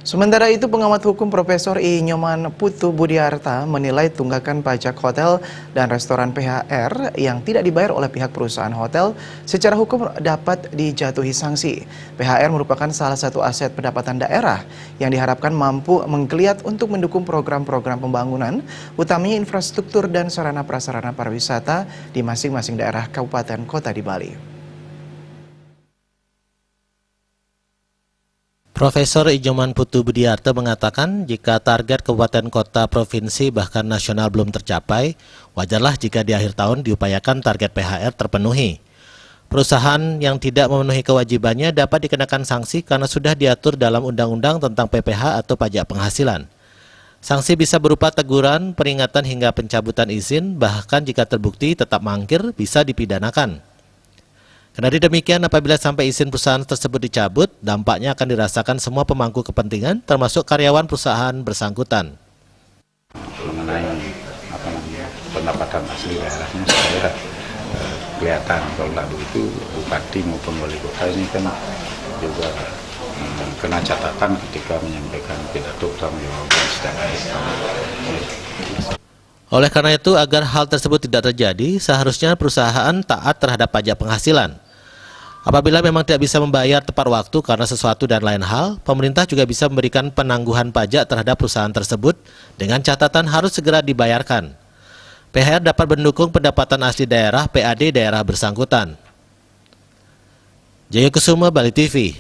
Sementara itu, pengamat hukum Profesor I. Nyoman Putu Budiarta menilai tunggakan pajak hotel dan restoran PHR yang tidak dibayar oleh pihak perusahaan hotel secara hukum dapat dijatuhi sanksi. PHR merupakan salah satu aset pendapatan daerah yang diharapkan mampu menggeliat untuk mendukung program-program pembangunan, utamanya infrastruktur dan sarana prasarana pariwisata di masing-masing daerah kabupaten kota di Bali. Profesor I. Nyoman Putu Budiarta mengatakan jika target kabupaten kota provinsi bahkan nasional belum tercapai, wajarlah jika di akhir tahun diupayakan target PHR terpenuhi. Perusahaan yang tidak memenuhi kewajibannya dapat dikenakan sanksi karena sudah diatur dalam Undang-Undang tentang PPH atau pajak penghasilan. Sanksi bisa berupa teguran, peringatan hingga pencabutan izin, bahkan jika terbukti tetap mangkir bisa dipidanakan. Kendati demikian, apabila sampai izin perusahaan tersebut dicabut, dampaknya akan dirasakan semua pemangku kepentingan, termasuk karyawan perusahaan bersangkutan. Mengenai pendapatan asli daerahnya saya kelihatan kalau lalu itu bupati maupun wali kota ini kan juga kena catatan ketika menyampaikan pidato pertanggungjawaban secara Oleh karena itu, agar hal tersebut tidak terjadi, seharusnya perusahaan taat terhadap pajak penghasilan. Apabila memang tidak bisa membayar tepat waktu karena sesuatu dan lain hal, pemerintah juga bisa memberikan penangguhan pajak terhadap perusahaan tersebut dengan catatan harus segera dibayarkan. PHR dapat mendukung pendapatan asli daerah PAD daerah bersangkutan. Jaya Kusuma, Bali TV.